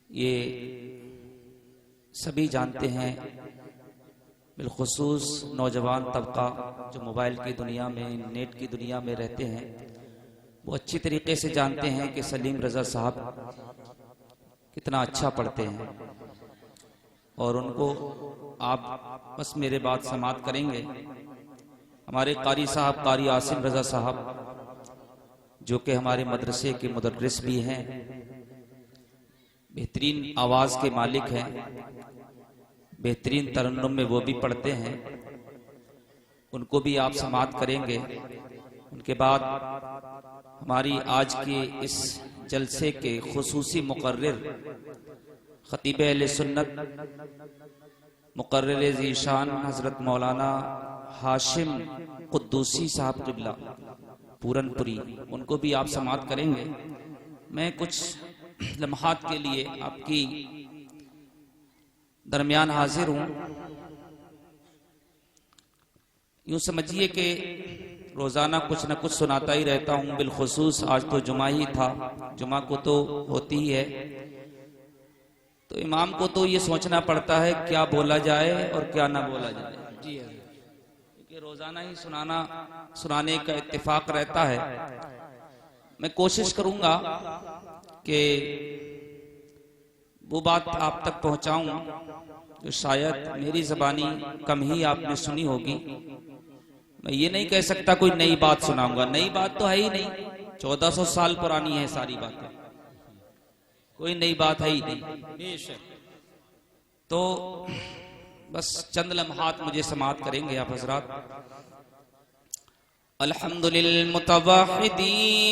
یہ سبھی جانتے ہیں، بالخصوص نوجوان طبقہ جو موبائل کی دنیا میں، نیٹ کی دنیا میں رہتے ہیں، وہ اچھی طریقے سے جانتے ہیں کہ سلیم رضا صاحب کتنا اچھا پڑھتے ہیں، اور ان کو آپ بس میرے بات سماعت کریں گے۔ ہمارے قاری صاحب قاری عاصم رضا صاحب جو کہ ہمارے مدرسے کے مدرس بھی ہیں، بہترین آواز کے مالک ہیں، بہترین ترنم میں وہ بھی پڑھتے ہیں، ان کو بھی آپ سماعت کریں گے۔ ان کے بعد ہماری آج کے اس جلسے کے خصوصی مقرر خطیب اہل سنت مقرر ذیشان حضرت مولانا ہاشم قدوسی صاحب قبلہ پورن پوری، ان کو بھی آپ سماعت کریں گے۔ میں کچھ لمحات کے لیے آپ کی درمیان حاضر ہوں۔ یوں سمجھیے کہ روزانہ کچھ نہ کچھ سناتا ہی رہتا ہوں، بالخصوص آج تو جمعہ ہی تھا، جمعہ کو تو ہوتی ہی ہے، تو امام کو تو یہ سوچنا پڑتا ہے کیا بولا جائے اور کیا نہ بولا جائے، کیونکہ روزانہ ہی سنانے کا اتفاق رہتا ہے۔ میں کوشش کروں گا کہ وہ بات آپ تک پہنچاؤں جو شاید میری زبانی کم ہی آپ نے سنی ہوگی۔ میں یہ نہیں کہہ سکتا کوئی نئی بات سناؤں گا، نئی بات تو ہے ہی نہیں، 1400 سال پرانی ہے ساری باتیں، کوئی نئی بات ہے ہی نہیں۔ تو بس چند لمحات مجھے سماعت کریں گے آپ حضرات۔ الحمد للمتوحد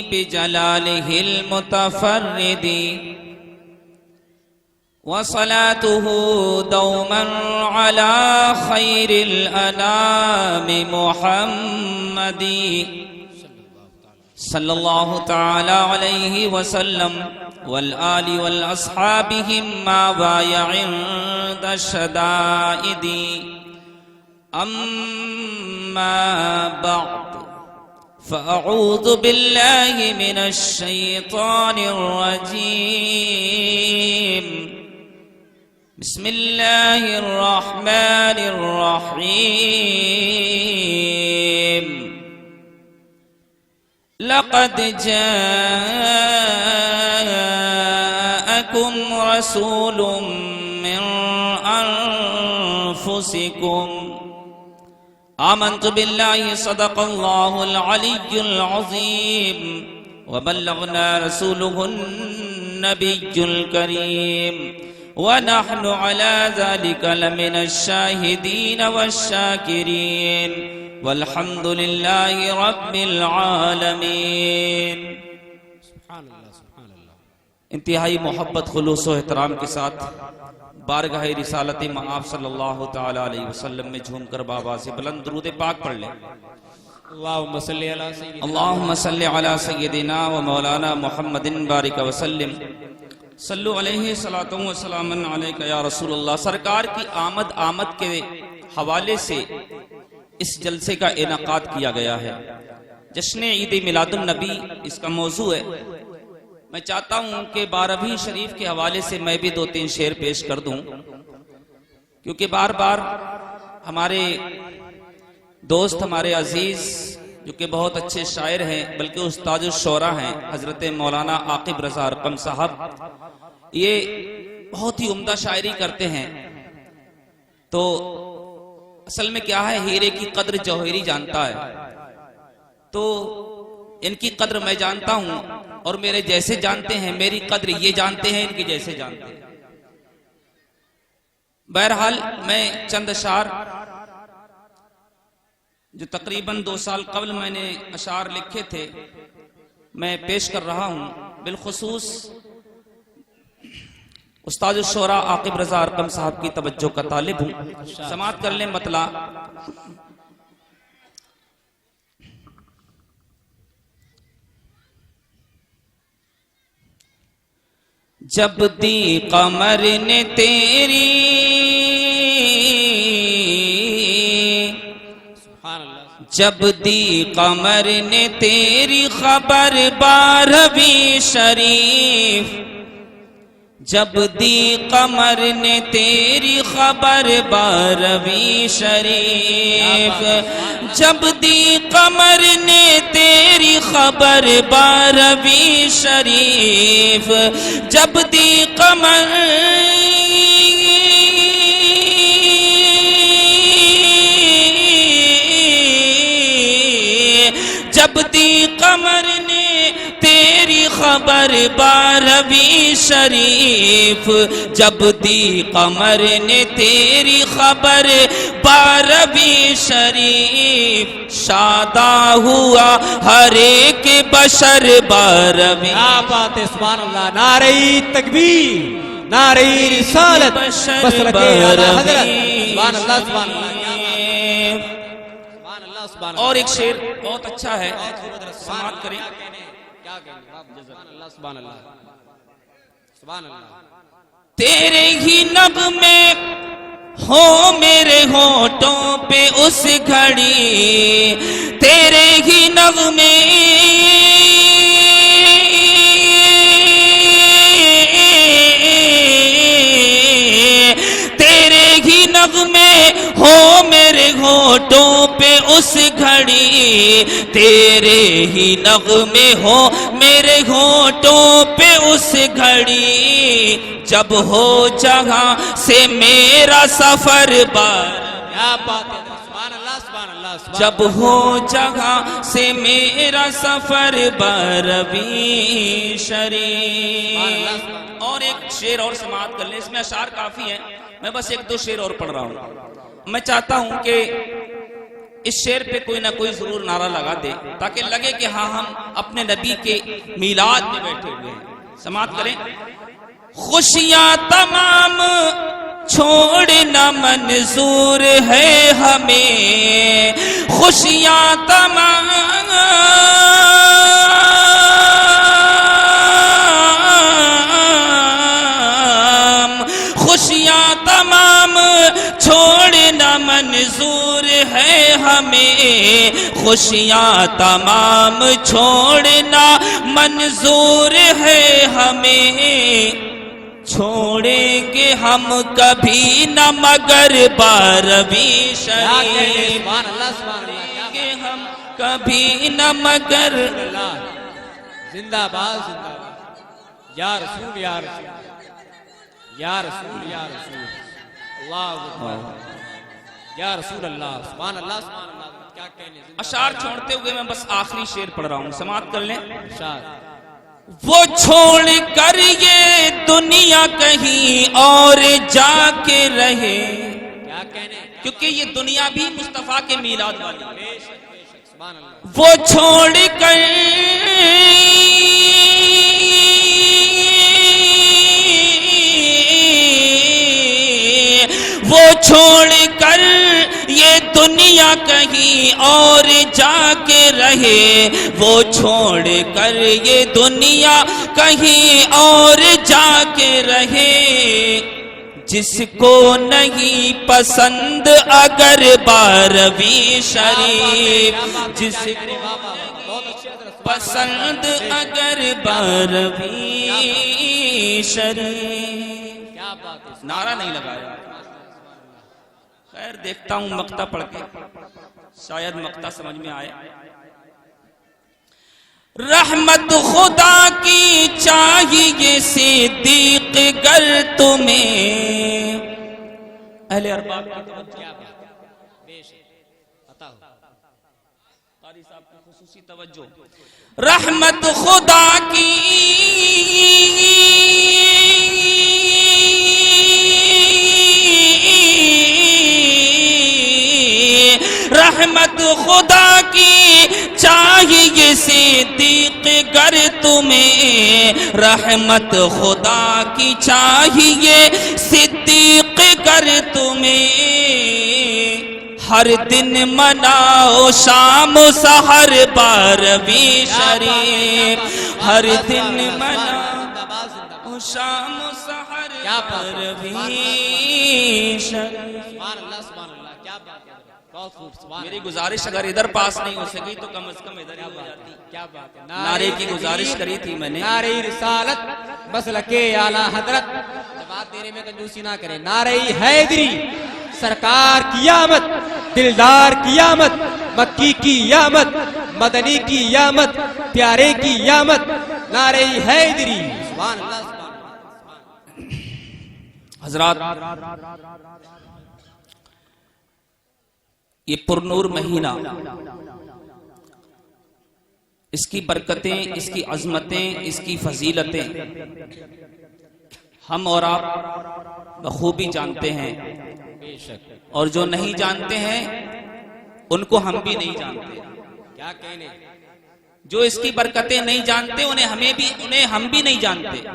بجلالہ المتفرد وصلاته دوما على خير الأنام محمد صلی اللہ تعالی علیہ وسلم والآل والأصحابهم ما بايع عند الشدائد أما بعد فأعوذ بالله من الشيطان الرجيم بسم الله الرحمن الرحيم لقد جاءكم رسول من أنفسكم آمنت بالله صدق الله العلي العظيم وبلغنا رسوله النبي الكريم ونحن على ذلك لمن الشاهدين والشاكرين والحمد لله رب العالمين۔ انتہائی محبت، خلوص و احترام کے ساتھ بارگاہ رسالت مآب صلی اللہ تعالی علیہ وسلم میں جھوم کر بابا سے بلند درود پاک پڑھ لیں۔ اللہم صلی علی سیدنا و مولانا محمد بارک وسلم صلو علیہ صلاۃ و سلام علیک یا رسول اللہ۔ سرکار کی آمد کے حوالے سے اس جلسے کا انعقاد کیا گیا ہے، جشن عید میلاد النبی اس کا موضوع ہے۔ میں چاہتا ہوں کہ 12ویں شریف کے حوالے سے میں بھی 2-3 شعر پیش کر دوں، کیونکہ بار بار ہمارے دوست، ہمارے عزیز جو کہ بہت اچھے شاعر ہیں بلکہ استاد الشعراء ہیں، حضرت مولانا عاقب رضا ارقم صاحب، یہ بہت ہی عمدہ شاعری کرتے ہیں۔ تو اصل میں کیا ہے، ہیرے کی قدر جوہری جانتا ہے، تو ان کی قدر میں جانتا ہوں اور میرے جیسے جانتے ہیں، میری قدر یہ جانتے ہیں، ان کی جیسے جانتے ہیں۔ بہرحال میں چند اشعار جو تقریباً 2 سال قبل میں نے اشعار لکھے تھے میں پیش کر رہا ہوں، بالخصوص استاد الشعراء عاقب رضا ارقم صاحب کی توجہ کا طالب ہوں۔ سماعت کر لیں مطلع۔ جب دی قمر نے تیری جب دی قمر نے تیری خبر 12ویں شریف جب دی قمر نے تیری خبر 12ویں شریف، جب دی قمر نے تیری خبر 12ویں شریف، جب دی قمر جب دی قمر نے تیری خبر 12ویں شریف، جب دی قمر نے تیری خبر 12ویں شریف، شادہ ہوا ہر ایک بشر 12ویں۔ کیا بات ہے، سبحان اللہ، نعرہ تکبیر، نعرہ رسالت، مسلک اعلیٰ حضرت، سبحان اللہ سبحان اللہ۔ اور ایک شعر بہت اچھا ہے، سماعت کریں۔ تیرے ہی نغمے ہو میرے ہونٹوں پہ اس گھڑی، تیرے ہی نغمے تیرے ہی نغمے ہو میرے ہونٹوں پہ اس گھڑی، تیرے ہی نغمے ہو میرے ہونٹوں پہ اس گھڑی، جب ہو جہاں سے میرا سفر بار، کیا بات ہے، سبحان اللہ سبحان اللہ، جب ہو جہاں سے میرا سفر 12ویں شریف۔ اور ایک شعر اور سماعت کر لیں، اس میں اشعار کافی ہیں، میں بس ایک دو شعر اور پڑھ رہا ہوں۔ میں چاہتا ہوں کہ اس شعر پہ کوئی نہ کوئی ضرور نعرہ لگا دے تاکہ لگے کہ ہاں ہم اپنے نبی کے میلاد میں بیٹھے ہوئے ہیں۔ سماعت کریں۔ خوشیاں تمام چھوڑنا منظور ہے ہمیں، خوشیاں تمام خوشیاں تمام چھوڑنا منظور ہے ہمیں، خوشیاں تمام چھوڑنا منظور ہے ہمیں، چھوڑیں گے ہم کبھی نہ مگر 12ویں شریف، چھوڑیں گے ہم کبھی نہ مگر، زندہ باد زندہ باد، یا رسول یا رسول یا رسول یا رسول اللہ اکبر، یا رسول اللہ، سبحان اللہ سبحان اللہ۔ کیا کہنے، اشعار چھوڑتے ہوئے میں بس آخری شعر پڑھ رہا ہوں، سماعت کر لیں۔ اشعار، وہ چھوڑ کر یہ دنیا کہیں اور جا کے رہے، کیا کہنے، کیونکہ یہ دنیا بھی مصطفیٰ کے میلاد والی ہے۔ بے شک بے شک، سبحان اللہ۔ وہ چھوڑ کر وہ چھوڑ کر یہ دنیا کہیں اور جا کے رہے، وہ چھوڑ کر یہ دنیا کہیں اور جا کے رہے، جس کو نہیں پسند اگر 12ویں شریف، جس کو پسند اگر 12ویں شریف۔ نعرہ نہیں لگایا، خیر دیکھتا ہوں مقطع پڑھ کے شاید مقطع سمجھ میں آئے۔ رحمت خدا کی چاہیے صدیق گر تمہیں، اہل ارباب کی توجہ، قاری صاحب کی خصوصی توجہ۔ رحمت خدا کی رحمت خدا کی چاہیے صدیق گر تمہیں، رحمت خدا کی چاہیے صدیق گر تمہیں، ہر دن مناؤ شام و سحر 12ویں شریف، ہر دن مناؤ شام و سحر 12ویں شریف۔ سبحان اللہ سبحان اللہ، کیا بات ہے۔ بہت خوب سبحان میری گزارش اگر ادھر پاس نہیں ہو سکی تو کم از کم ادھر ہی ہو جاتی. کیا بات ہے. نعرے کی گزارش کری تھی میں نے. نعرہ رسالت مسلک اعلی حضرت. بات دینے میں کنجوسی نہ کریں. نعرہ حیدری سرکار کی آمد, دلدار کی آمد, مکی کی آمد, مدنی کی آمد, پیارے کی آمد. نعرہ حیدری. سبحان اللہ سبحان اللہ. حضرات, یہ پرنور مہینہ, اس کی برکتیں, اس کی عظمتیں, اس کی فضیلتیں ہم اور آپ بخوبی جانتے ہیں, بے شک. اور جو نہیں جانتے ہیں ان کو ہم بھی نہیں جانتے. کیا کہنے. جو اس کی برکتیں نہیں جانتے انہیں ہم بھی نہیں جانتے.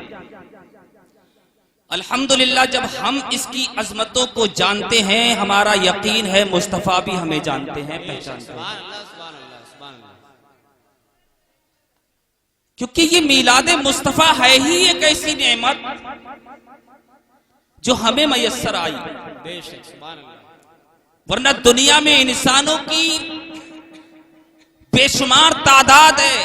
الحمدللہ جب ہم اس کی عظمتوں کو جانتے ہیں, ہمارا یقین ہے مصطفیٰ بھی ہمیں جانتے ہیں, پہچانتے ہیں. سبحان اللہ سبحان اللہ سبحان اللہ. کیونکہ یہ میلاد مصطفیٰ ہے ہی ایک ایسی نعمت جو ہمیں میسر آئی, بے شک. سبحان اللہ. ورنہ دنیا میں انسانوں کی بے شمار تعداد ہے,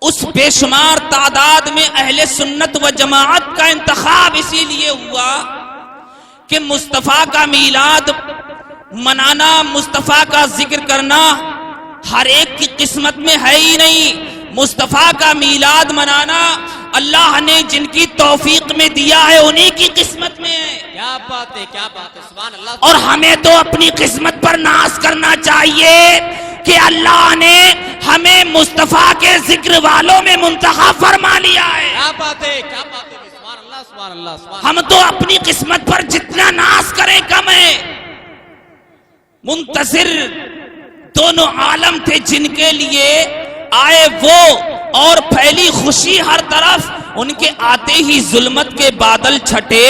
اس بے شمار تعداد میں اہل سنت و جماعت کا انتخاب اسی لیے ہوا کہ مصطفیٰ کا میلاد منانا, مصطفیٰ کا ذکر کرنا ہر ایک کی قسمت میں ہے ہی نہیں. مصطفیٰ کا میلاد منانا اللہ نے جن کی توفیق میں دیا ہے انہی کی قسمت میں ہے. کیا بات ہے, کیا بات ہے. سبحان اللہ. اور ہمیں تو اپنی قسمت پر ناز کرنا چاہیے کہ اللہ نے ہمیں مصطفیٰ کے ذکر والوں میں منتخب فرما لیا ہے. کیا بات ہے, کیا بات ہے. سبحان اللہ سبحان اللہ سبحان. ہم تو اپنی قسمت پر جتنا ناز کریں کم ہے. منتظر دونوں عالم تھے جن کے لیے آئے وہ, اور پھیلی خوشی ہر طرف. ان کے آتے ہی ظلمت کے بادل چھٹے,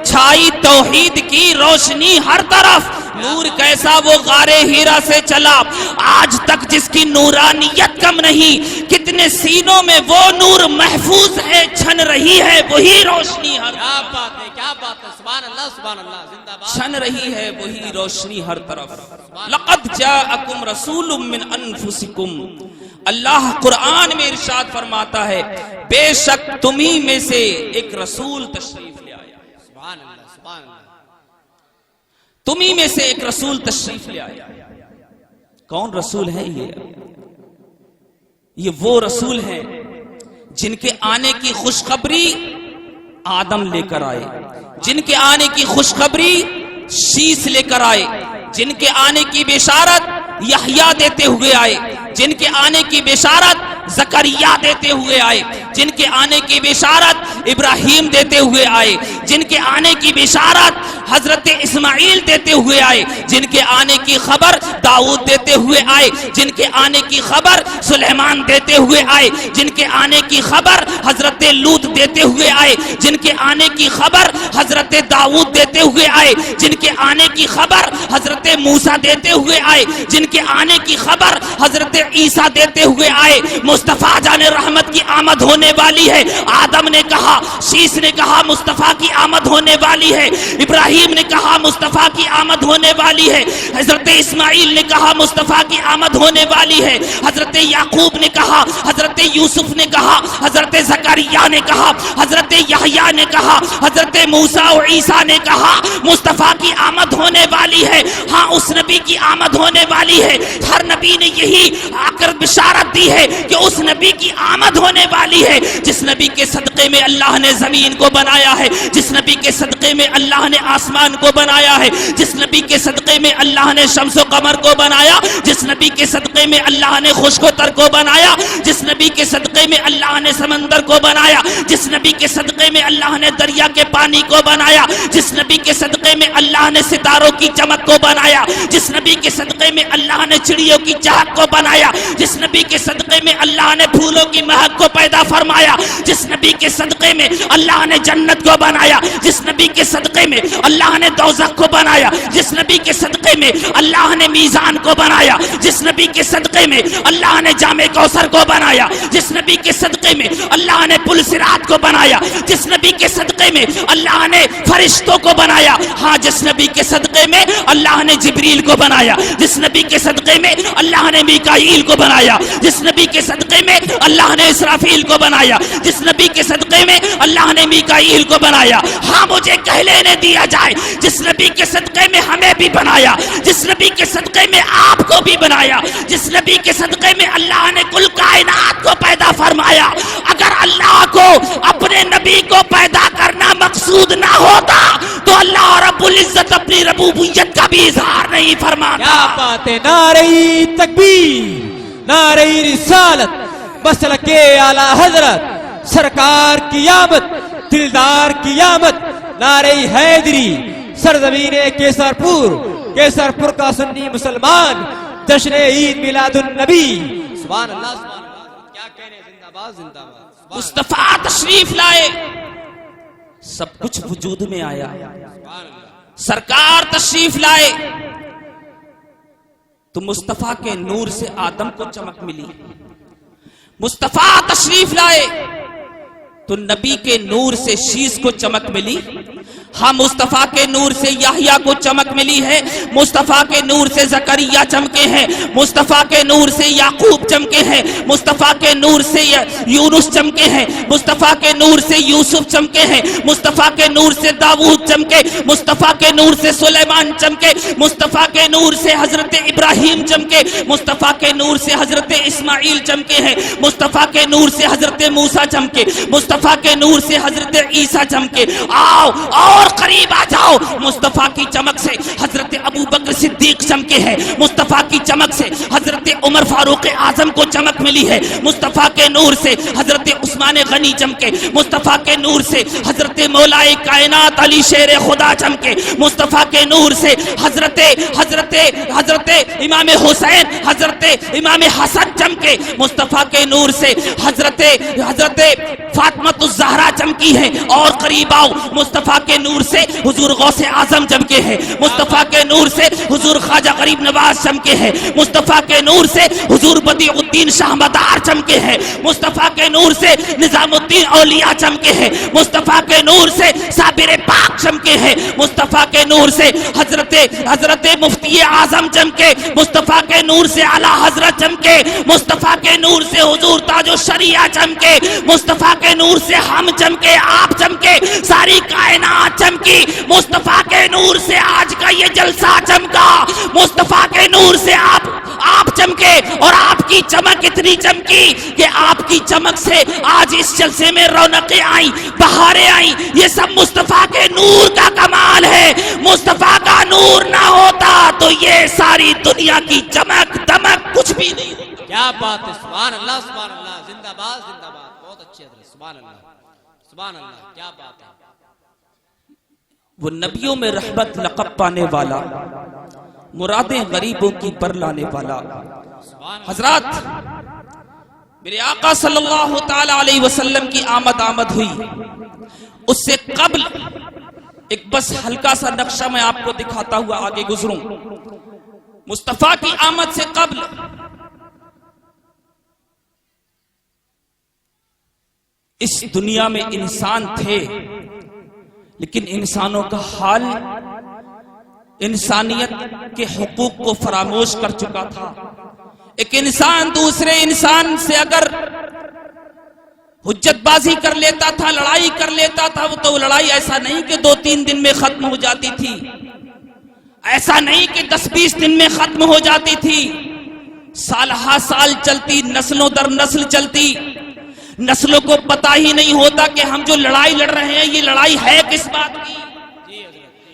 چھائی توحید کی روشنی ہر طرف. نور کیسا وہ غار ہیرا سے چلا, آج تک جس کی نورانیت کم نہیں. کتنے سینوں میں وہ نور محفوظ ہے, چھن رہی ہے وہی روشنی ہر. کیا بات ہے, کیا بات ہے. سبحان اللہ سبحان اللہ. زندہ باد. چھن رہی ہے وہی روشنی ہر طرف. لقد جاءکم رسول من انفسکم. اللہ قرآن میں ارشاد فرماتا ہے بے شک تمہیں میں سے ایک رسول تشریف لے آیا. سبحان اللہ سبحان اللہ. تمہیں میں سے ایک رسول تشریف لے آیا. کون رسول ہے یہ وہ رسول ہیں جن کے آنے کی خوشخبری آدم لے کر آئے, جن کے آنے کی خوشخبری شیس لے کر آئے, جن کے آنے کی بشارت یحییٰ دیتے ہوئے آئے, جن کے آنے کی بشارت زکریا دیتے ہوئے آئے, جن کے آنے کی بشارت ابراہیم دیتے ہوئے آئے, جن کے آنے کی بشارت حضرت اسماعیل دیتے ہوئے آئے, جن کے آنے کی خبر داؤد دیتے ہوئے آئے, جن کے آنے کی خبر سلیمان دیتے ہوئے آئے, جن کے آنے کی خبر حضرت لوط دیتے ہوئے آئے, جن کے آنے کی خبر حضرت داؤد دیتے ہوئے آئے, جن کے آنے کی خبر حضرت موسیٰ دیتے ہوئے آئے, جن کے آنے کی خبر حضرت عیسیٰ دیتے ہوئے آئے. مصطفیٰ جان رحمت کی آمد ہونے والی ہے. آدم نے کہا, شیس نے کہا مصطفیٰ کی آمد ہونے والی ہے. ابراہیم نے کہا مصطفیٰ کی آمد ہونے والی ہے. حضرت اسماعیل نے کہا مصطفیٰ کی آمد ہونے والی ہے. حضرت یعقوب نے کہا, حضرت یوسف نے کہا, حضرت زکریا نے کہا, حضرت یحییٰ نے کہا, حضرت موسیٰ اور عیسیٰ نے کہا مصطفیٰ کی آمد ہونے والی ہے. ہاں اس نبی کی آمد ہونے والی ہے. ہر نبی نے یہی آ کر بشارت دی ہے کہ اس نبی کی آمد ہونے والی ہے جس نبی کے صدقے میں اللہ نے زمین کو بنایا ہے, جس نبی کے صدقے میں اللہ نے آسمان کو بنایا ہے, جس نبی کے صدقے میں اللہ نے شمس و قمر کو بنایا, جس نبی کے صدقے میں اللہ نے خشک و تر کو بنایا, جس نبی کے صدقے میں اللہ نے سمندر کو بنایا, جس نبی کے صدقے میں اللہ نے دریا کے پانی کو بنایا, جس نبی کے صدقے میں اللہ نے ستاروں کی چمک کو بنایا, جس نبی کے صدقے میں اللہ نے چڑیوں کی چہک کو بنایا, جس نبی کے صدقے میں اللہ نے پھولوں کی مہک کو پیدا فرمایا, جس نبی کے صدقے میں اللہ نے جنت کو بنایا, جس نبی کے صدقے میں اللہ اللہ نے دوزخ کو بنایا، جس نبی کے صدقے میں اللہ نے میزان کو بنایا، جس نبی کے صدقے میں اللہ نے جام کوثر کو بنایا، جس نبی کے صدقے میں اللہ نے پل صراط کو بنایا، جس نبی کے صدقے میں اللہ نے فرشتوں کو بنایا، ہاں جس نبی کے صدقے میں اللہ نے جبریل کو بنایا، جس نبی کے صدقے میں اللہ نے میکائیل کو بنایا، جس نبی کے صدقے میں اللہ نے اسرافیل کو بنایا، جس نبی کے صدقے میں اللہ نے میکائیل کو بنایا، ہاں مجھے کہہ لینے دیا جائے جس نبی کے صدقے میں ہمیں بھی بنایا، جس نبی کے صدقے میں آپ کو بھی بنایا، جس نبی کے صدقے میں اللہ نے کل کائنات کو پیدا فرمایا، اگر اللہ کو اپنے نبی کو پیدا کرنا مقصود نہ ہوتا تو اللہ رب العزت اپنی ربوبیت کا بھی اظہار نہیں فرماتا۔ کیا بات ہے، نعرہ تکبیر، نعرہ رسالت، مسلک اعلی حضرت سرکار کی آمد، دلدار کی آمد، نعرہ حیدری، سرزمین کیسرپور کا سنی مسلمان، جشن عید میلاد النبی، سبحان اللہ سبحان اللہ، کیا کہنے، زندہ باد زندہ باد۔ مصطفیٰ تشریف لائے، سب کچھ وجود میں آیا، سرکار تشریف لائے تو مصطفیٰ کے نور سے آدم کو چمک ملی، مصطفیٰ تشریف لائے تو نبی کے نور سے شیش کو چمک ملی، ہاں مصطفیٰ کے نور سے یحییٰ کو چمک ملی ہے، مصطفیٰ کے نور سے زکریا چمکے ہیں، مصطفیٰ کے نور سے یعقوب چمکے ہیں، مصطفیٰ کے نور سے یونس چمکے ہیں، مصطفیٰ کے نور سے یوسف چمکے ہیں، مصطفیٰ کے نور سے داؤد چمکے، مصطفیٰ کے نور سے سلیمان چمکے، مصطفیٰ کے نور سے حضرت ابراہیم چمکے، مصطفیٰ کے نور سے حضرت اسماعیل چمکے ہیں، مصطفیٰ کے نور سے حضرت موسیٰ چمکے، مصطفیٰ کے نور سے حضرت عیسیٰ چمکے۔ آؤ اور قریب آ جاؤ، مصطفیٰ کی چمک سے حضرت ابو بکر صدیق چمکے ہیں، مصطفیٰ کی چمک سے حضرت عمر فاروق اعظم کو چمک ملی ہے، مصطفیٰ کے نور سے حضرت عثمان غنی چمکے، مصطفیٰ کے نور سے حضرت مولا کائنات علی شیر خدا چمکے، مصطفیٰ کے نور سے حضرت امام حسین، حضرت امام حسن چمکے، مصطفیٰ کے نور سے حضرت فاطمۃ الزہرا چمکی ہے، اور قریب آؤ، مصطفیٰ کے نور سے حضور غوث اعظم چمکے ہیں، مصطفیٰ کے نور سے حضور خواجہ غریب نواز چمکے ہیں، مصطفیٰ کے نور سے حضور بدیع الدین شاہ مدار چمکے ہیں، مصطفیٰ کے نور سے نظام الدین اولیاء چمکے ہیں، مصطفیٰ کے نور سے صابر پاک چمکے ہیں، مصطفیٰ کے نور سے حضرت مفتی اعظم چمکے، مصطفیٰ کے نور سے اعلیٰ حضرت چمکے، مصطفیٰ کے نور سے حضور تاج الشریعہ چمکے، مصطفیٰ کے نور سے ہم چمکے، آپ چمکے، ساری کائنات چمکی، مصطفیٰ کے نور سے آج کا یہ جلسہ چمکا، مصطفیٰ کے نور سے آپ چمکے، اور آپ کی چمک اتنی چمکی کہ آپ کی چمک سے آج اس جلسے میں رونقیں آئیں، بہاریں آئیں، یہ سب مصطفیٰ کے نور کا کمال ہے۔ مصطفیٰ کا نور نہ ہوتا تو یہ ساری دنیا کی چمک دمک کچھ بھی نہیں ہوتا۔ کیا بات ہے، سبحان اللہ سبحان اللہ، زندہ باد زندہ باد، بہت اچھی حضرت، سبحان اللہ سبحان اللہ، کیا بات ہے۔ وہ نبیوں میں رحمت لقب پانے والا، مرادیں غریبوں کی پر لانے والا۔ حضرات، میرے آقا صلی اللہ تعالی علیہ وسلم کی آمد ہوئی، اس سے قبل ایک بس ہلکا سا نقشہ میں آپ کو دکھاتا ہوا آگے گزروں۔ مصطفیٰ کی آمد سے قبل اس دنیا میں انسان تھے، لیکن انسانوں کا حال انسانیت کے حقوق کو فراموش کر چکا تھا۔ ایک انسان دوسرے انسان سے اگر حجت بازی کر لیتا تھا، لڑائی کر لیتا تھا، تو وہ لڑائی ایسا نہیں کہ 2-3 دن میں ختم ہو جاتی تھی، ایسا نہیں کہ 10-20 دن میں ختم ہو جاتی تھی، سال ہا سال چلتی، نسلوں در نسل چلتی، نسلوں کو پتا ہی نہیں ہوتا کہ ہم جو لڑائی لڑ رہے ہیں یہ لڑائی ہے کس بات کی۔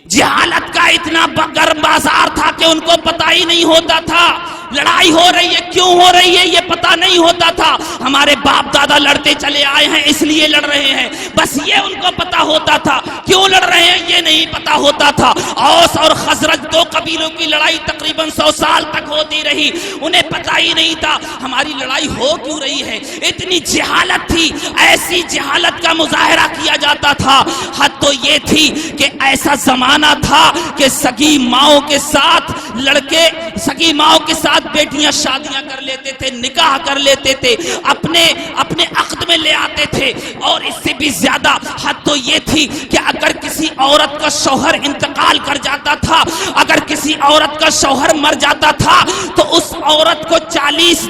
جہالت کا اتنا گرم بازار تھا کہ ان کو پتا ہی نہیں ہوتا تھا لڑائی ہو رہی ہے، کیوں ہو رہی ہے یہ پتہ نہیں ہوتا تھا. ہمارے باپ دادا لڑتے چلے آئے ہیں اس لیے لڑ رہے ہیں، بس یہ ان کو پتہ ہوتا تھا. کیوں لڑ رہے ہیں یہ نہیں پتہ ہوتا تھا. اوس اور خزرج دو قبیلوں کی لڑائی تقریباً 100 سال تک ہوتی رہی، انہیں پتہ ہی نہیں تھا ہماری لڑائی ہو کیوں رہی ہے. اتنی جہالت تھی، ایسی جہالت کا مظاہرہ کیا جاتا تھا. حد تو یہ تھی کہ ایسا زمانہ تھا کہ سگی ماؤں کے ساتھ لڑکے، سگی ماؤں کے ساتھ بیٹیاں شادیاں کر لیتے تھے، نکاح کر لیتے تھے، اپنے عقد میں لے آتے تھے. اور اس سے بھی زیادہ حد تو یہ تھی کہ اگر کسی عورت کا شوہر انتقال کر جاتا تھا، اگر کسی عورت کا شوہر مر جاتا تھا تو اس عورت کو 40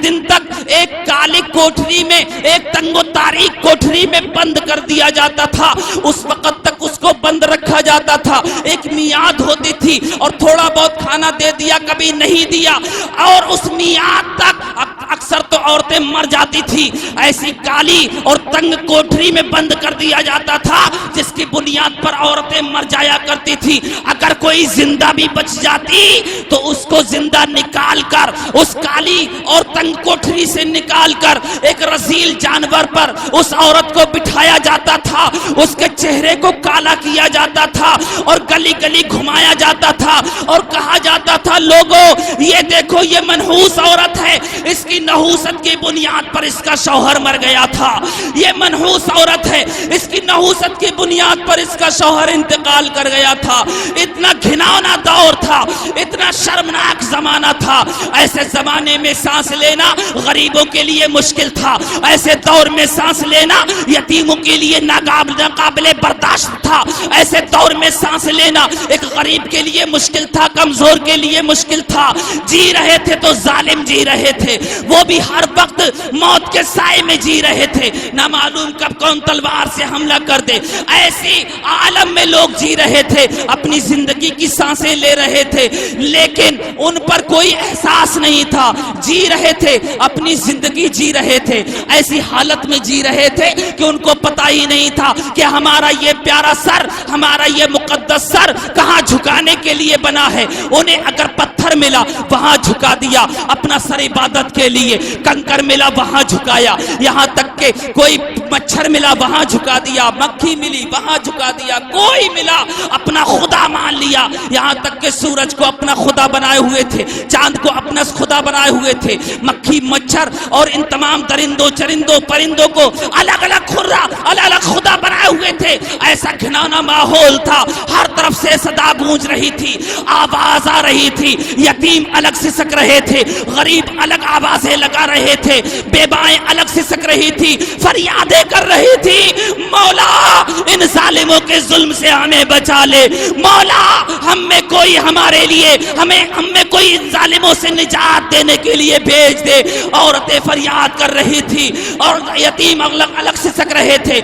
دن تک ایک کالی کوٹری میں، ایک تنگ و تاریک کوٹری میں بند کر دیا جاتا تھا. اس وقت تک اس کو بند رکھا جاتا تھا. ایک میعاد ہوتی تھی اور تھوڑا بہت کھانا دے دیا، کبھی نہیں دیا، اور اس میعاد تک اکثر تو عورتیں مر جاتی تھی. ایسی کالی اور تنگ کوٹری میں بند کر دیا جاتا تھا جس کی بنیاد پر عورتیں مر جایا کرتی تھی. اگر کوئی زندہ بھی بچ جاتی تو اس کو زندہ نکال کر، اس کالی اور تنگ کوٹری سے نکال کر ایک رذیل جانور پر اس عورت کو بٹھایا جاتا تھا. اس کے چہرے کو کالا کیا جاتا تھا اور گلی گلی گھمایا جاتا تھا اور کہا جاتا تھا لوگوں یہ دیکھو یہ منحوس عورت ہے، اس کی نحوست کی بنیاد پر اس کا شوہر مر گیا تھا. یہ منحوس عورت ہے، اس کی نحوست کی بنیاد پر اس کا شوہر انتقال کر گیا تھا. اتنا گھناؤنا دور تھا، اتنا شرمناک زمانہ تھا. ایسے زمانے میں سانس لینا غریبوں کے لیے مشکل تھا. ایسے دور میں سانس لینا یتیموں کے لیے ناقابل برداشت تھا. ایسے دور میں سانس لینا ایک غریب کے لیے مشکل تھا، کمزور کے لیے مشکل تھا. جی رہے تھے تو ظالم جی رہے تھے، وہ بھی ہر وقت موت کے سائے میں جی رہے تھے. نہ معلوم کب کون تلوار سے حملہ کر دے. ایسی عالم میں لوگ جی رہے تھے، اپنی زندگی کی سانسیں لے رہے تھے، لیکن ان پر کوئی احساس نہیں تھا. جی رہے تھے، اپنی زندگی جی رہے تھے، ایسی حالت میں جی رہے تھے کہ ان کو پتہ ہی نہیں تھا کہ ہمارا یہ پیارا سر، ہمارا یہ مقدس سر کہاں جھکانے کے لیے بنا ہے. انہیں اگر پتھر ملا وہاں جھکا دیا اپنا سر عبادت کے لیے، کنکر ملا وہاں جھکایا، یہاں تک کہ کوئی مچھر ملا وہاں جھکا دیا، مکھی ملی وہاں جھکا دیا، کوئی ملا اپنا خدا مان لیا. یہاں تک کہ سورج کو اپنا خدا بنائے ہوئے تھے، چاند کو اپنا خدا بنائے ہوئے تھے، مکھی مچھر اور ان تمام درندوں چرندوں پرندوں کو الگ الگ خدا بنائے ہوئے تھے. ایسا گھناؤنا ماحول تھا. ہر طرف سے صدا گونج رہی تھی، آواز آ رہی تھی. یتیم الگ سسک رہے تھے، غریب الگ آوازیں لگا رہے تھے، بیوائیں الگ سسک رہی تھی، فریادیں کر رہی تھی مولا ان ظالموں کے ظلم سے ہمیں بچا لے. مولا ہم میں کوئی ہمارے لیے ہم میں کوئی ان ظالموں سے نجات دینے کے لیے بھیج دے. عورتیں فریاد کر رہی تھی اور یتیم الگ سسک رہے تھے،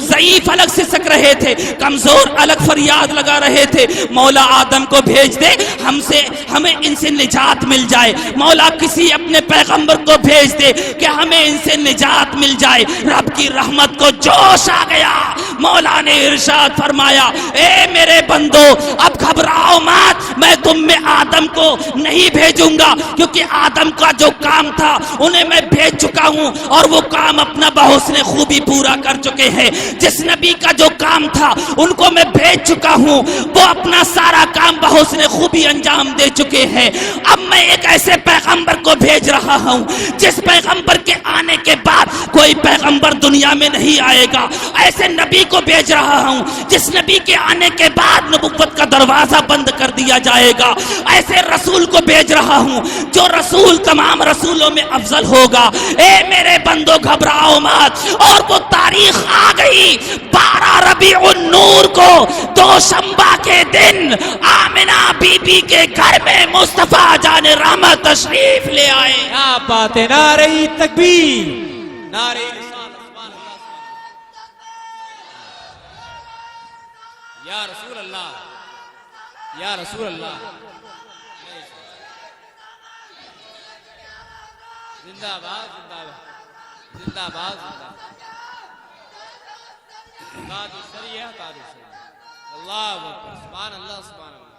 ضعیف الگ سسک رہے تھے، کمزور الگ فریاد لگا رہے تھے. مولا آدم کو بھیج دے، ہمیں ان سے نجات مل جائے. مولا کسی اپنے پیغمبر کو بھیج دے کہ ہمیں ان سے نجات مل جائے. رب کی رحمت کو جوش آ گیا. مولا نے ارشاد فرمایا اے میرے بندو اب گھبراؤ مت، میں تم میں آدم کو نہیں بھیجوں گا، کیونکہ آدم کا جو کام تھا انہیں میں بھیج چکا ہوں اور وہ کام اپنا بحسن خوبی پورا کر چکے ہیں. جس نبی کا جو کام تھا ان کو میں بھیج چکا ہوں، وہ اپنا سارا کام بحسن خوبی انجام دے چکے ہیں. اب میں ایک ایسے پیغمبر کو بھیج رہا ہوں جس پیغمبر کے آنے کے بعد کوئی پیغمبر دنیا میں نہیں آئے گا. ایسے نبی کو بھیج رہا ہوں جس نبی کے آنے کے بعد نبوت کا دروازہ بند کر دیا جائے گا. ایسے رسول کو بھیج رہا ہوں جو رسول تمام رسولوں میں افضل ہوگا. اے میرے بندو گھبراؤ مت. اور وہ تاریخ آ گئی 12 ربیع النور کو، دوشنبہ کے دن آمنہ بی بی کے گھر میں مصطفیٰ جان رحمت تشریف لے آئے. کیا بات ہے، نعرہ تکبیر، نعرہ رسالت، سبحان اللہ. یا رسول اللہ، یا رسول اللہ. زندہ باد، زندہ باد، زندہ باد، زندہ باد. تاج الشریعہ، تاج الشریعہ. اللہ اکبر، سبحان اللہ، سبحان اللہ،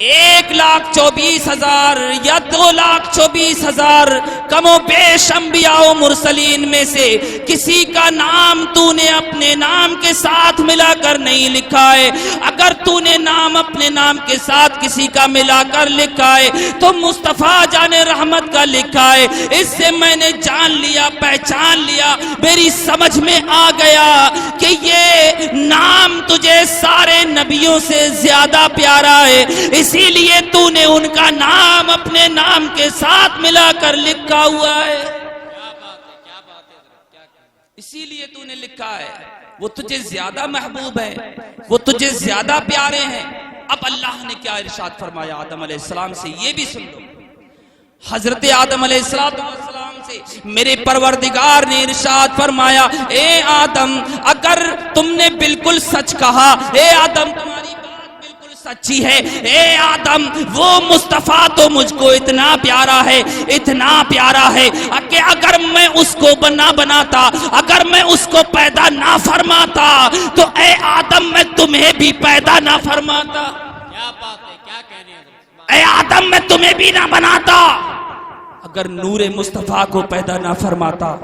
1,24,000 یا 2,24,000 کم و بیش انبیاء و مرسلین میں سے کسی کا نام تو نے اپنے نام کے ساتھ ملا کر نہیں لکھا ہے. اگر تو نے نام اپنے نام کے ساتھ کسی کا ملا کر لکھا ہے تو مصطفیٰ جان رحمت کا لکھا ہے. اس سے میں نے جان لیا، پہچان لیا، میری سمجھ میں آ گیا کہ یہ نام تجھے سارے نبیوں سے زیادہ پیارا ہے، اسی لیے تو نے ان کا نام اپنے نام کے ساتھ ملا کر لکھا ہوا ہے. اسی لیے تو نے لکھا ہے. وہ تجھے زیادہ محبوب ہے، وہ تجھے زیادہ پیارے ہیں. اب اللہ نے کیا ارشاد فرمایا آدم علیہ السلام سے، یہ بھی سن لو. حضرت آدم علیہ السلام سے میرے پروردگار نے ارشاد فرمایا، اے آدم اگر تم نے بالکل سچ کہا، اے آدم تمہاری بات بالکل سچی ہے، اے آدم وہ مصطفیٰ تو مجھ کو اتنا پیارا ہے، اتنا پیارا ہے کہ اگر میں اس کو نہ بناتا، اگر میں اس کو پیدا نہ فرماتا تو اے آدم میں تمہیں بھی پیدا نہ فرماتا. کیا بات ہے، کیا کہنے ہیں. اے آدم میں تمہیں بھی نہ بناتا. اگر نور مصطفیٰ کو پیدا نہ فرماتا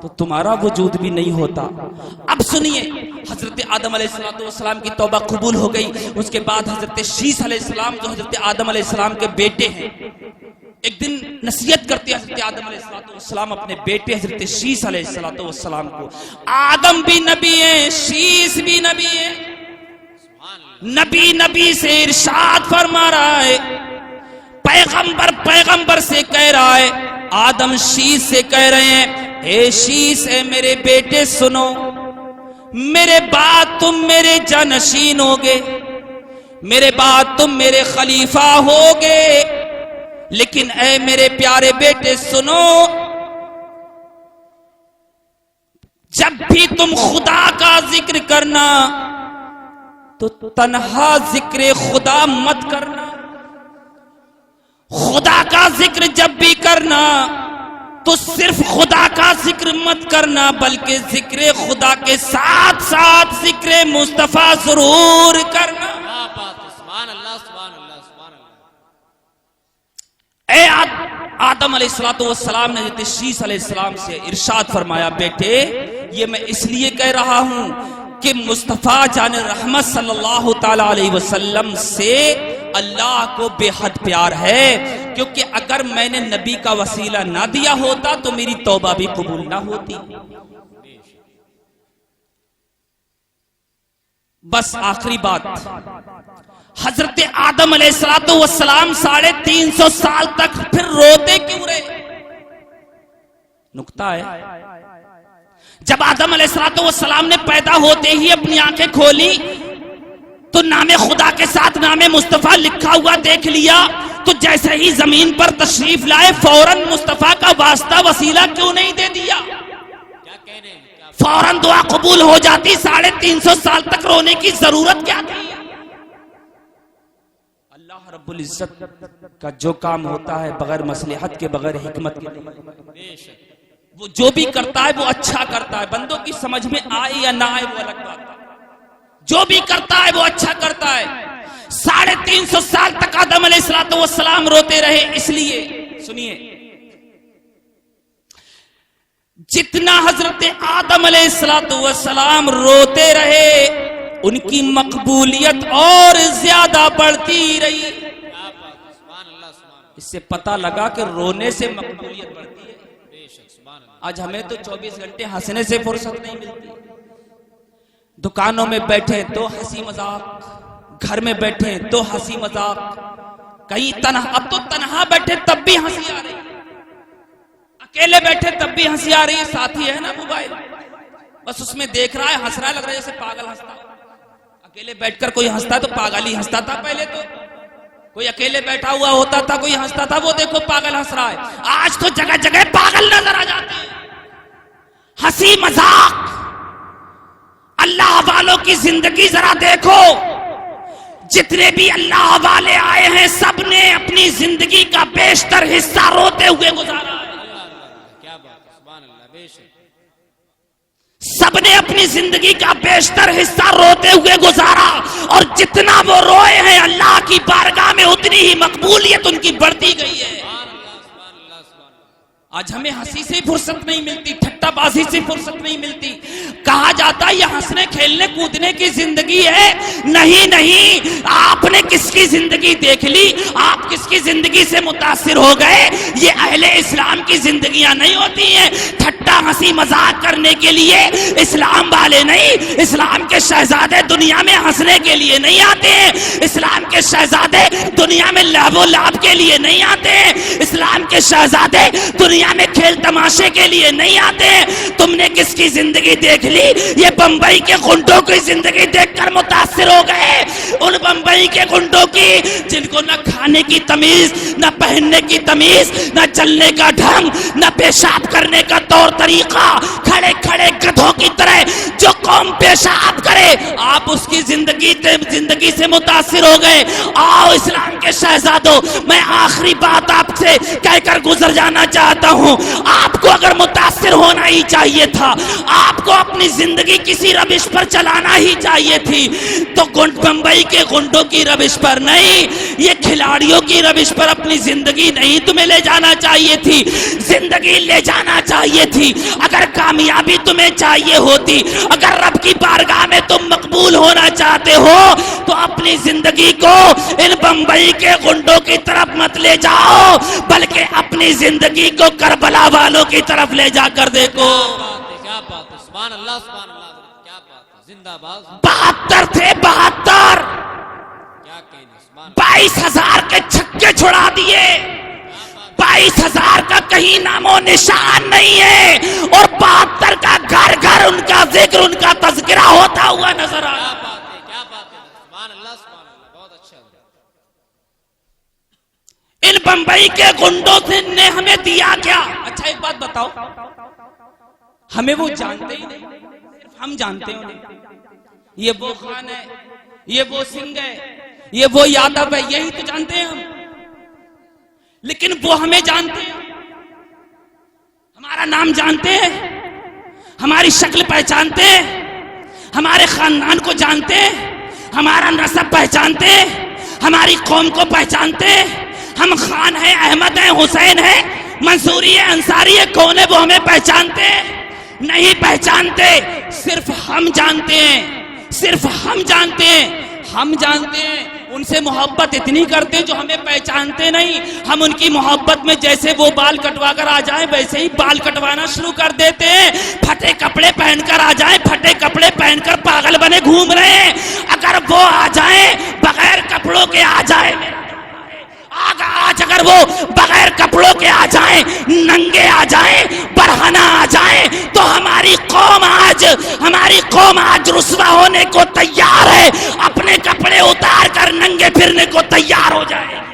تو تمہارا وجود بھی نہیں ہوتا. اب سنیے، حضرت آدم علیہ السلام کی توبہ قبول ہو گئی. اس کے بعد حضرت شیس علیہ السلام جو حضرت آدم علیہ السلام کے بیٹے ہیں، ایک دن نصیحت کرتے ہیں حضرت آدم علیہ السلام اپنے بیٹے حضرت شیس علیہ السلام کو. آدم بھی نبی ہیں، شیس بھی نبی ہیں. نبی سے ارشاد فرما رہا ہے، پیغمبر سے کہہ رہا ہے. آدم شیس سے کہہ رہے ہیں، اے شیس اے میرے بیٹے سنو، میرے بعد تم میرے جانشین ہوگے، میرے بعد تم میرے خلیفہ ہوگے، لیکن اے میرے پیارے بیٹے سنو، جب بھی تم خدا کا ذکر کرنا تو تنہا ذکر خدا مت کرنا. خدا کا ذکر جب بھی کرنا تو صرف خدا کا ذکر مت کرنا، بلکہ ذکر خدا کے ساتھ ساتھ ذکر مصطفیٰ ضرور کرنا. سبحان اللہ، سبحان اللہ، سبحان اللہ. اے آدم علیہ السلام نے حضرت شیس علیہ السلام سے ارشاد فرمایا، بیٹے یہ میں اس لیے کہہ رہا ہوں کہ مصطفیٰ جان رحمت صلی اللہ تعالی علیہ وسلم سے اللہ کو بے حد پیار ہے، کیونکہ اگر میں نے نبی کا وسیلہ نہ دیا ہوتا تو میری توبہ بھی قبول نہ ہوتی. بس آخری بات، حضرت آدم علیہ السلام 350 سال تک پھر روتے کیوں رہے؟ نکتہ ہے، جب آدم علیہ السلام نے پیدا ہوتے ہی اپنی آنکھیں کھولی تو نام خدا کے ساتھ نام مصطفیٰ لکھا ہوا دیکھ لیا، تو جیسے ہی زمین پر تشریف لائے فوراً مصطفیٰ کا واسطہ وسیلہ کیوں نہیں دے دیا؟ فوراً دعا قبول ہو جاتی. 350 سال تک رونے کی ضرورت کیا تھی؟ اللہ رب العزت کا جو کام ہوتا ہے بغیر مصلحت کے، بغیر حکمت کے، وہ جو بھی کرتا ہے وہ اچھا کرتا ہے. بندوں کی سمجھ میں آئے یا نہ آئے وہ الگ بات ہے، جو بھی کرتا ہے وہ اچھا کرتا ہے. 350 سال تک آدم علیہ السلام روتے رہے. اس لیے سنیے، جتنا حضرت آدم علیہ السلام روتے رہے ان کی مقبولیت اور زیادہ بڑھتی رہی. اس سے پتہ لگا کہ رونے سے مقبولیت بڑھتی ہے. آج ہمیں تو 24 گھنٹے ہنسنے سے فرصت نہیں ملتی. دکانوں میں بیٹھے تو ہنسی مذاق، گھر میں بیٹھے تو ہنسی مذاق، کہیں تنہا، اب تو تنہا بیٹھے تب بھی ہنسی آ رہی، اکیلے بیٹھے تب بھی ہنسی آ رہی ہے. ساتھی ہے نا موبائل، بس اس میں دیکھ رہا ہے، ہنس رہا ہے، لگ رہا ہے جیسے پاگل ہنستا. اکیلے بیٹھ کر کوئی ہنستا ہے تو پاگل ہی ہنستا تھا. پہلے تو کوئی اکیلے بیٹھا ہوا ہوتا تھا، کوئی ہنستا تھا، وہ دیکھو پاگل ہنس رہا ہے. آج تو جگہ جگہ پاگل نظر آ جاتے ہیں. ہنسی مذاق. اللہ والوں کی زندگی ذرا دیکھو، جتنے بھی اللہ والے آئے ہیں سب نے اپنی زندگی کا بیشتر حصہ روتے ہوئے گزارا ہے. کیا بات ہے، سبحان اللہ. بے شک سب نے اپنی زندگی کا بیشتر حصہ روتے ہوئے گزارا، اور جتنا وہ روئے ہیں اللہ کی بارگاہ میں اتنی ہی مقبولیت ان کی بڑھتی گئی ہے۔ آج ہمیں ہنسی سے فرصت نہیں ملتی، ٹھٹا بازی سے فرصت نہیں ملتی۔ کہا جاتا ہے یہ ہنسنے کھیلنے کودنے کی زندگی ہے، نہیں نہیں، آپ نے کس کی زندگی دیکھ لی، آپ کس کی زندگی سے متاثر ہو گئے؟ یہ اہل اسلام کی زندگیاں نہیں ہوتی ہیں۔ ٹھٹا ہنسی مذاق کرنے کے لیے اسلام والے نہیں، اسلام کے شہزادے دنیا میں ہنسنے کے لیے نہیں آتے ہیں، اسلام کے شہزادے دنیا میں لعب و لعب کے لیے نہیں آتے ہیں، اسلام کے شہزادے دنیا میں کھیل تماشے کے لیے نہیں آتے ہیں۔ تم نے کس کی زندگی دیکھ لی؟ یہ بمبئی کے گنڈوں کی زندگی دیکھ کر متاثر ہو گئے، ان بمبئی کے گنڈوں کی جن کو نہ کھانے کی تمیز، نہ پہننے کی تمیز، نہ چلنے کا ڈھنگ، نہ پیشاب کرنے کا طور طریقہ، کھڑے کھڑے گدھوں کی طرح جو قوم پیشاب کرے آپ اس کی زندگی سے متاثر ہو گئے۔ آؤ اسلام کے شہزادوں، میں آخری بات آپ سے کہہ کر گزر جانا چاہتا ہوں، آپ کو اگر متاثر ہونا ہی چاہیے تھا، آپ کو اپنی زندگی کسی روش پر چلانا ہی چاہیے تھی، تو بمبئی کے گنڈوں کی روش پر نہیں، یہ کھلاڑیوں کی روش پر اپنی زندگی نہیں تمہیں لے جانا چاہیے تھی، زندگی لے جانا چاہیے تھی۔ اگر کامیابی تمہیں چاہیے ہوتی، اگر رب کی بارگاہ میں تم مقبول ہونا چاہتے ہو، تو اپنی زندگی کو ان بمبئی کے گنڈوں کی طرف مت لے جاؤ، بلکہ اپنی زندگی کو کربلا والوں کی طرف لے جا کر دیکھو۔ کیا بات ہے، سبحان اللہ سبحان اللہ، کیا بات ہے، زندہ باد، 72 تھے، 72، کیا کہنا، سبحان 22,000 کے چھکے چھڑا دیے، 22,000 کا کہیں نام و نشان نہیں ہے، اور 72 کا گھر گھر ان کا ذکر، ان کا تذکرہ ہوتا ہوا نظر آ رہا۔ کیا بات ہے، سبحان اللہ سبحان اللہ، بہت اچھا۔ ان بمبئی کے گنڈوں نے ہمیں دیا کیا؟ اچھا ایک بات بتاؤ، ہمیں وہ جانتے ہی نہیں، صرف ہم جانتے ہیں یہ وہ خان ہے، یہ وہ سنگھ ہے، یہ وہ یادو ہے، یہی تو جانتے ہیں ہم، لیکن وہ ہمیں جانتے ہیں، ہمارا نام جانتے ہیں، ہماری شکل پہچانتے ہیں، ہمارے خاندان کو جانتے ہیں، ہمارا نسب پہچانتے ہیں، ہماری قوم کو پہچانتے ہیں، ہم خان ہیں، احمد ہیں، حسین ہیں، منصوری ہے، انصاری ہے، کون ہے، وہ ہمیں پہچانتے ہیں؟ نہیں پہچانتے، صرف ہم جانتے ہیں، صرف ہم جانتے ہیں، ہم جانتے ہیں، ان سے محبت اتنی کرتے ہیں جو ہمیں پہچانتے نہیں، ہم ان کی محبت میں جیسے وہ بال کٹوا کر آ جائیں ویسے ہی بال کٹوانا شروع کر دیتے ہیں، پھٹے کپڑے پہن کر آ جائیں، پھٹے کپڑے پہن کر پاگل بنے گھوم رہے ہیں، اگر وہ آ جائیں بغیر کپڑوں کے آ جائیں، آج اگر وہ بغیر کپڑوں کے آ جائیں، ننگے آ جائیں، برہنہ آ جائیں، تو ہماری قوم آج رسوا ہونے کو تیار ہے، اپنے کپڑے اتار کر ننگے پھرنے کو تیار ہو جائے،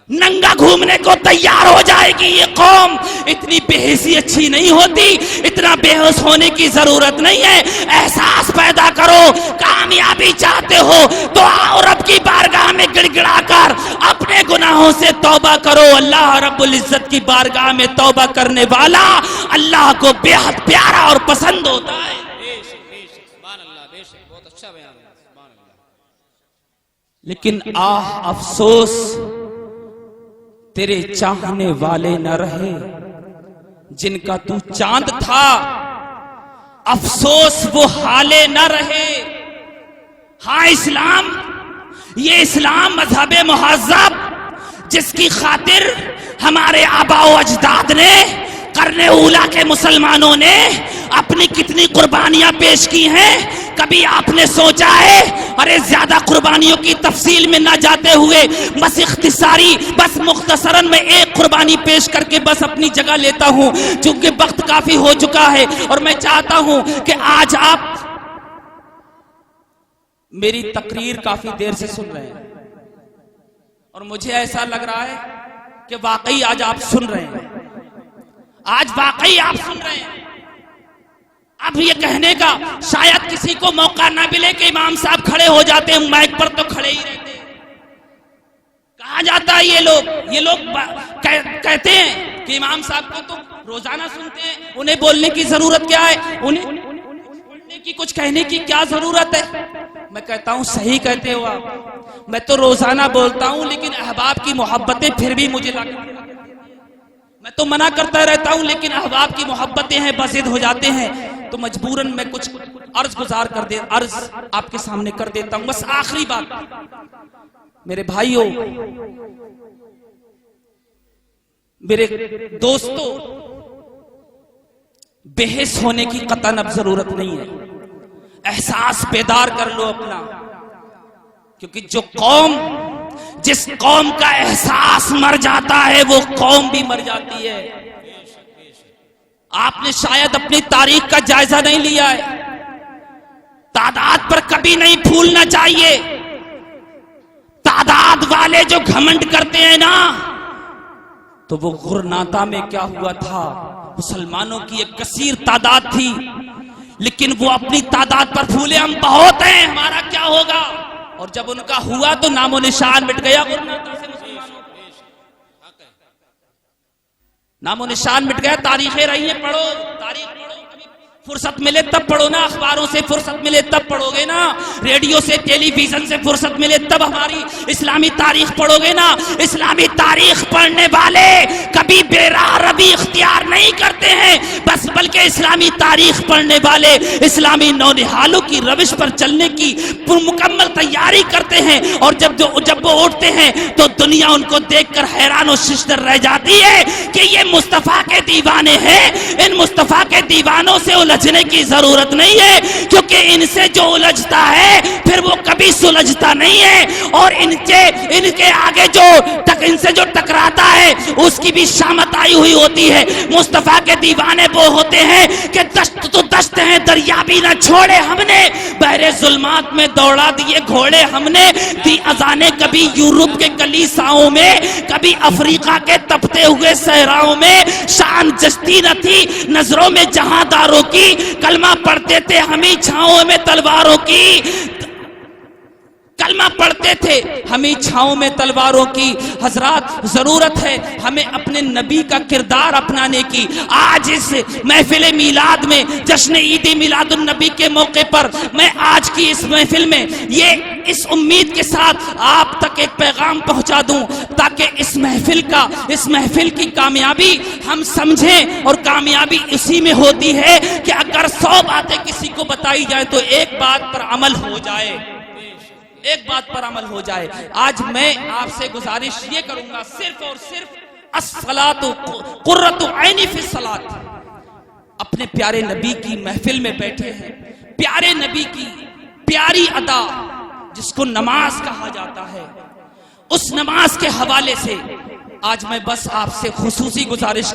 ننگا گھومنے کو تیار ہو جائے گی۔ یہ قوم اتنی بے حسی اچھی نہیں ہوتی، اتنا بے ہوش ہونے کی ضرورت نہیں ہے، احساس پیدا کرو، کامیابی چاہتے ہو تو آؤ رب کی بارگاہ میں گڑ گڑا کر اپنے گناہوں سے توبہ کرو۔ اللہ رب العزت کی بارگاہ میں توبہ کرنے والا اللہ کو بے حد پیارا اور پسند ہوتا ہے۔ لیکن افسوس تیرے چاہنے والے نہ رہے جن کا تو چاند تھا، افسوس وہ حالے نہ رہے۔ ہاں اسلام، یہ اسلام مذہب مہذب جس کی خاطر ہمارے آباء و اجداد نے، قرن اولا کے مسلمانوں نے اپنی کتنی قربانیاں پیش کی ہیں، کبھی آپ نے سوچا ہے؟ ارے زیادہ قربانیوں کی تفصیل میں نہ جاتے ہوئے بس اختصاری، بس مختصراً میں ایک قربانی پیش کر کے بس اپنی جگہ لیتا ہوں، چونکہ وقت کافی ہو چکا ہے، اور میں چاہتا ہوں کہ آج آپ میری تقریر کافی دیر سے سن رہے ہیں، اور مجھے ایسا لگ رہا ہے کہ واقعی آج آپ سن رہے ہیں، آج واقعی آپ سن رہے ہیں۔ اب یہ کہنے کا شاید کسی کو موقع نہ ملے کہ امام صاحب کھڑے ہو جاتے ہیں، مائک پر تو کھڑے ہی رہتے ہیں، کہا جاتا ہے یہ لوگ کہتے ہیں کہ امام صاحب کو تو روزانہ سنتے ہیں، انہیں بولنے کی ضرورت کیا ہے؟ انہیں بولنے کی کچھ کہنے کی کیا ضرورت ہے؟ میں کہتا ہوں صحیح کہتے ہو آپ، میں تو روزانہ بولتا ہوں لیکن احباب کی محبتیں پھر بھی مجھے میں تو منع کرتا رہتا ہوں لیکن احباب کی محبتیں ہیں بضد ہو جاتے ہیں، تو مجبوراً میں کچھ عرض آپ کے سامنے کر دیتا ہوں۔ بس آخری بات میرے بھائیوں، میرے دوستوں، بحث ہونے کی قطعاً اب ضرورت نہیں ہے، احساس بیدار کر لو اپنا، کیونکہ جس قوم کا احساس مر جاتا ہے وہ قوم بھی مر جاتی ہے۔ آپ نے شاید اپنی تاریخ کا جائزہ نہیں لیا ہے، تعداد پر کبھی نہیں پھولنا چاہیے۔ تعداد والے جو گھمنڈ کرتے ہیں نا، تو وہ غرناطہ میں کیا ہوا تھا، مسلمانوں کی ایک کثیر تعداد تھی، لیکن وہ اپنی تعداد پر پھولے ہم بہت ہیں، ہمارا کیا ہوگا، اور جب ان کا ہوا تو نام و نشان مٹ گیا، نام و نشان مٹ گیا۔ تاریخیں رہی ہیں، پڑھو تاریخ، پڑھو، فرصت ملے تب پڑھو نا، اخباروں سے فرصت ملے تب پڑھو گے نا، ریڈیو سے ٹیلی ویژن سے فرصت ملے تب ہماری اسلامی تاریخ پڑھو گے نا۔ اسلامی تاریخ پڑھنے والے کبھی بے راہ روی اختیار نہیں کرتے ہیں، بس بلکہ اسلامی تاریخ پڑھنے والے اسلامی نونہالوں کی روش پر چلنے کی مکمل تیاری کرتے ہیں، اور جب وہ اٹھتے ہیں تو دنیا ان کو دیکھ کر حیران و ششدر رہ جاتی ہے کہ یہ مصطفیٰ کے دیوانے ہیں۔ ان مصطفیٰ کے دیوانوں سے الجھنے کی ضرورت نہیں ہے، کیونکہ ان سے جو الجھتا ہے پھر وہ کبھی سلجھتا نہیں ہے، اور ان کے آگے ان سے جو ٹکراتا ہے اس کی بھی شامت آئی ہوئی ہوتی ہے۔ مصطفیٰ کے دیوانے وہ ہوتے ہیں کہ دشت تو دشت ہیں، دریا بھی نہ چھوڑے ہم نے، بحر ظلمات میں دوڑا دیے گھوڑے ہم نے، دی اذانیں کبھی یورپ کے کلیساؤں میں، کبھی افریقہ کے تپتے ہوئے صحراؤں میں، شان جستی نہ تھی نظروں میں جہاں داروں کی، کلمہ پڑھتے تھے ہمیں چھاؤں میں تلواروں کی، کلمہ پڑھتے تھے ہمیں چھاؤں میں تلواروں کی۔ حضرات، ضرورت ہے ہمیں اپنے نبی کا کردار اپنانے کی۔ آج اس محفل میلاد میں، جشن عید میلاد النبی کے موقع پر، میں آج کی اس محفل میں اس امید کے ساتھ آپ تک ایک پیغام پہنچا دوں، تاکہ اس محفل کی کامیابی ہم سمجھیں، اور کامیابی اسی میں ہوتی ہے کہ اگر 100 باتیں کسی کو بتائی جائیں تو ایک بات پر عمل ہو جائے، ایک بات پر عمل ہو جائے۔ آج میں آپ سے گزارش یہ کروں گا، صرف اور صرف الصلاۃ قرۃ عینی فی الصلاۃ، اپنے پیارے نبی کی محفل میں بیٹھے ہیں، پیارے نبی کی پیاری ادا جس کو نماز کہا جاتا ہے، اس نماز کے حوالے سے آج میں بس آپ سے خصوصی گزارش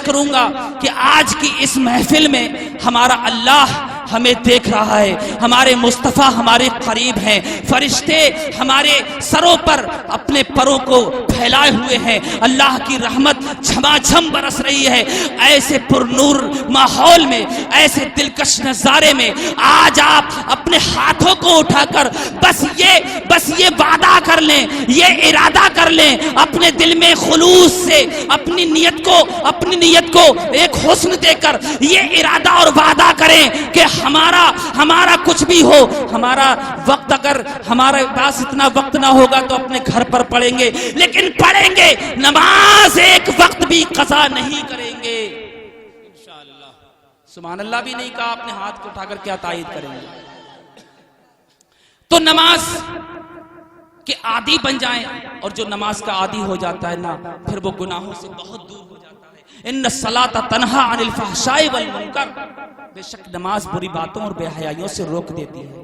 کروں گا کہ آج کی اس محفل میں ہمارا اللہ ہمیں دیکھ رہا ہے، ہمارے مصطفیٰ ہمارے قریب ہیں، فرشتے ہمارے سروں پر اپنے پروں کو پھیلائے ہوئے ہیں، اللہ کی رحمت جھما جھم برس رہی ہے۔ ایسے پر نور ماحول میں، ایسے دلکش نظارے میں آج آپ اپنے ہاتھوں کو اٹھا کر بس یہ وعدہ کر لیں، یہ ارادہ کر لیں اپنے دل میں خلوص سے، اپنی نیت کو ایک حسن دے کر یہ ارادہ اور وعدہ کریں کہ ہمارا کچھ بھی ہو، ہمارا وقت، اگر ہمارے پاس اتنا وقت نہ ہوگا تو اپنے گھر پر پڑھیں گے، لیکن پڑھیں گے، نماز ایک وقت بھی قضا نہیں کریں گے انشاءاللہ۔ سبحان اللہ بھی نہیں کہا، اپنے ہاتھ کو اٹھا کر کیا تائید کریں گے؟ تو نماز کے عادی بن جائیں، اور جو نماز کا عادی ہو جاتا ہے نا، پھر وہ گناہوں سے بہت دور ہو جاتا ہے۔ ان الصلاۃ تنہی عن الفحشاء والمنکر، بے شک نماز بری باتوں اور بے حیائیوں سے روک دیتی ہے۔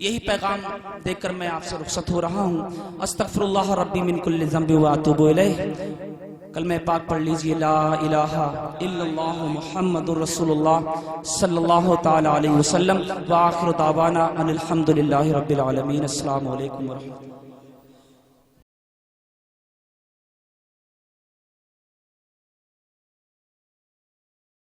یہی پیغام دے کر میں آپ سے رخصت ہو رہا ہوں۔ استغفر اللہ ربی من کل ذنب واتوب الیہ۔ کلمہ پاک پڑھ لیجئے، لا الہ الا اللہ محمد رسول اللہ صلی اللہ تعالی علیہ وسلم، وآخر دعوانا ان الحمد للہ رب العالمین۔ السلام علیکم ورحمۃ اللہ۔